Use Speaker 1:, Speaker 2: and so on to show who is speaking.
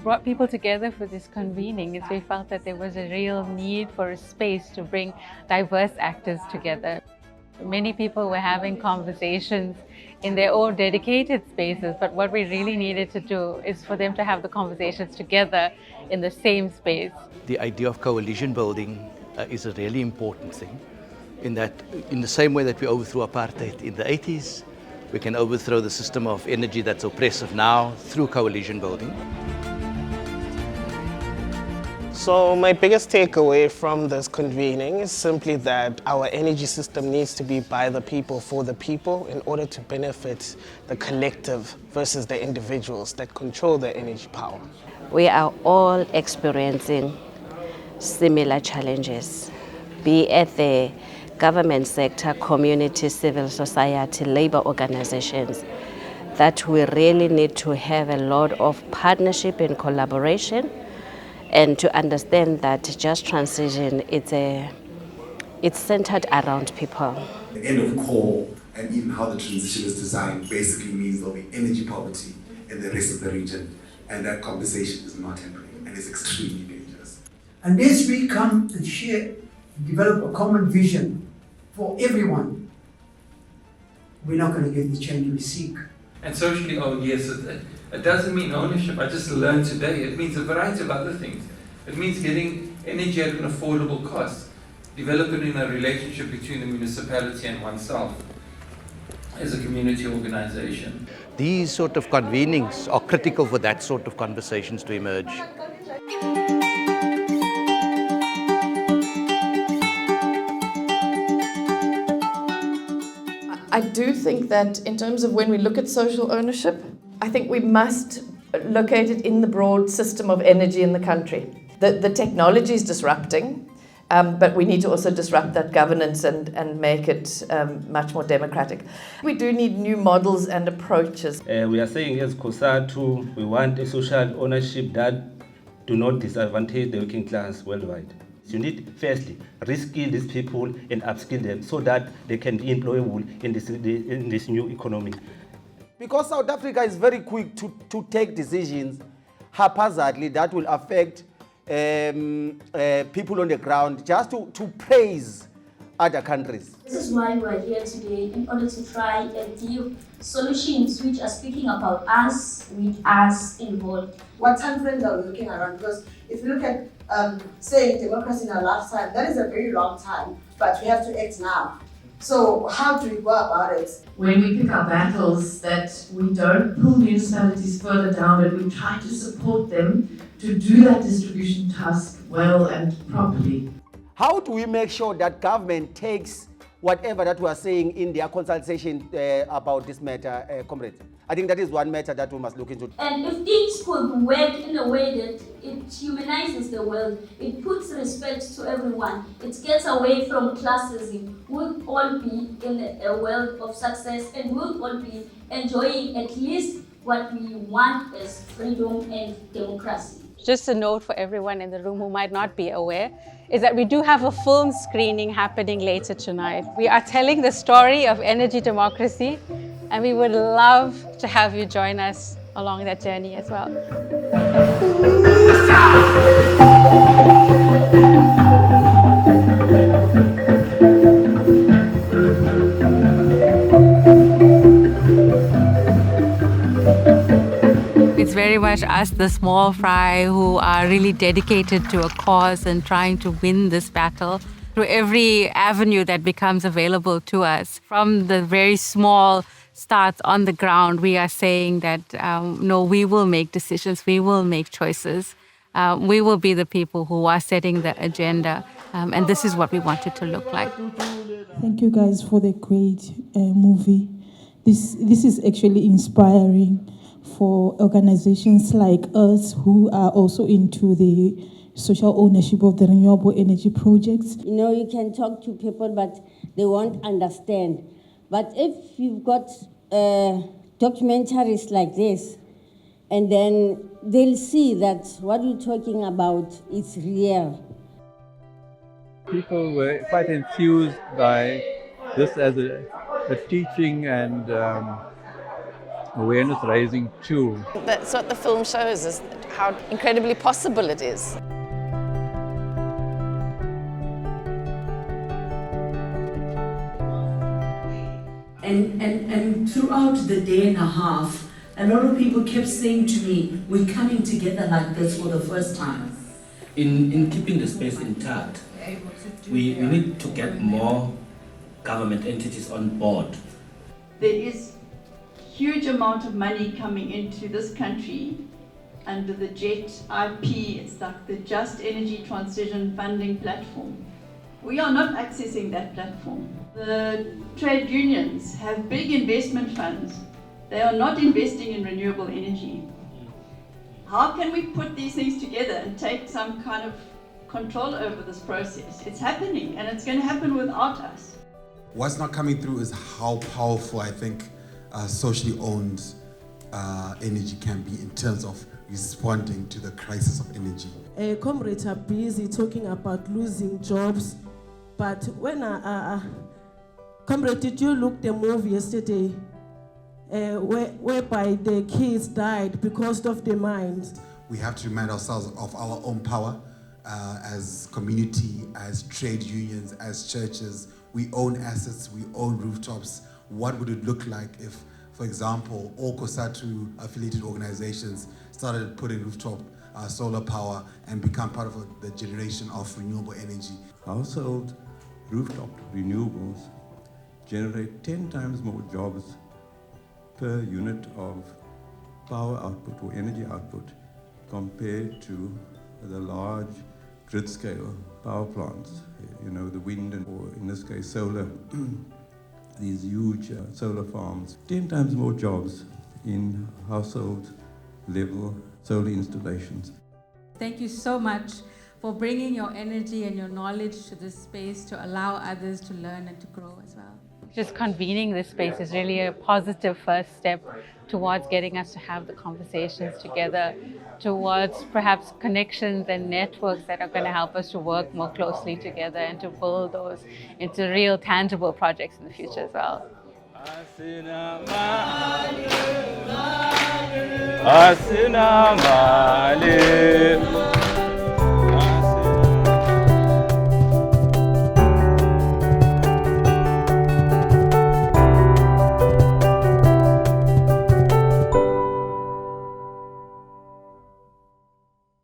Speaker 1: brought people together for this convening is we felt that there was a real need for a space to bring diverse actors together. Many people were having conversations in their own dedicated spaces, but what we really needed to do is for them to have the conversations together in the same space.
Speaker 2: The idea of coalition building is a really important thing, in that in the same way that we overthrew apartheid in the 80s, we can overthrow the system of energy that's oppressive now through coalition building.
Speaker 3: So my biggest takeaway from this convening is simply that our energy system needs to be by the people, for the people, in order to benefit the collective versus the individuals that control the energy power.
Speaker 4: We are all experiencing similar challenges, be it the government sector, community, civil society, labor organizations, that we really need to have a lot of partnership and collaboration, and to understand that just transition, it's centered around people.
Speaker 5: The end of coal and even how the transition is designed basically means there'll be energy poverty in the rest of the region, and that conversation is not happening and is extremely dangerous.
Speaker 6: Unless we come and share, develop a common vision for everyone, we're not going to get the change we seek.
Speaker 7: And socially owned, yes, it doesn't mean ownership. I just learned today. It means a variety of other things. It means getting energy at an affordable cost, developing in a relationship between the municipality and oneself as a community organization.
Speaker 2: These sort of convenings are critical for that sort of conversations to emerge.
Speaker 8: I do think that in terms of when we look at social ownership, I think we must locate it in the broad system of energy in the country. The technology is disrupting, but we need to also disrupt that governance and make it much more democratic. We do need new models and approaches.
Speaker 9: We are saying as COSATU, we want a social ownership that do not disadvantage the working class worldwide. You need, firstly, reskill these people and upskill them so that they can be employable in this new economy.
Speaker 10: Because South Africa is very quick to take decisions haphazardly that will affect people on the ground, just to praise other countries.
Speaker 11: This is why we are here today, in order to try and give solutions which are speaking about us, with us involved.
Speaker 12: What time frames are we looking around? Because if you look at saying democracy in our lifetime, that is a very long time, but we have to act now. So how do we go about it?
Speaker 13: When we pick our battles, that we don't pull municipalities further down, but we try to support them to do that distribution task well and properly.
Speaker 10: How do we make sure that government takes whatever that we are saying in their consultation about this matter, comrades? I think that is one matter that we must look into.
Speaker 11: And if things could work in a way that it humanizes the world, it puts respect to everyone, it gets away from classism, we'll all be in a world of success and we'll all be enjoying at least what we want as freedom and democracy.
Speaker 1: Just a note for everyone in the room who might not be aware, is that we do have a film screening happening later tonight. We are telling the story of energy democracy, and we would love to have you join us along that journey as well. It's very much us, the small fry, who are really dedicated to a cause and trying to win this battle through every avenue that becomes available to us. From the very small starts on the ground, we are saying that, no, we will make decisions, we will make choices. We will be the people who are setting the agenda, and this is what we want it to look like.
Speaker 14: Thank you guys for the great movie. This is actually inspiring for organizations like us who are also into the social ownership of the renewable energy projects.
Speaker 15: You know, you can talk to people, but they won't understand. But if you've got documentaries like this, and then they'll see that what we're talking about is real.
Speaker 16: People were quite enthused by this as a teaching and awareness raising tool.
Speaker 8: That's what the film shows, is how incredibly possible it is.
Speaker 17: And throughout the day and a half, a lot of people kept saying to me, we're coming together like this for the first time.
Speaker 18: In keeping the space intact, we need to get more government entities on board.
Speaker 19: There is huge amount of money coming into this country under the JET IP, it's like the Just Energy Transition Funding Platform. We are not accessing that platform. The trade unions have big investment funds. They are not investing in renewable energy. How can we put these things together and take some kind of control over this process? It's happening, and it's going to happen without us.
Speaker 5: What's not coming through is how powerful I think socially owned energy can be in terms of responding to the crisis of energy.
Speaker 20: Comrades are busy talking about losing jobs, but when comrade, did you look the movie yesterday whereby the kids died because of the mines?
Speaker 5: We have to remind ourselves of our own power as community, as trade unions, as churches. We own assets, we own rooftops. What would it look like if, for example, all COSATU affiliated organizations started putting rooftop solar power and become part of the generation of renewable energy?
Speaker 21: Household rooftop renewables generate 10 times more jobs per unit of power output or energy output compared to the large grid scale power plants, you know, the wind and, or in this case, solar, these huge solar farms. 10 times more jobs in household level solar installations.
Speaker 1: Thank you so much for bringing your energy and your knowledge to this space to allow others to learn and to grow as well. Just convening this space is really a positive first step towards getting us to have the conversations together, towards perhaps connections and networks that are going to help us to work more closely together and to build those into real tangible projects in the future as well.
Speaker 9: Asina mali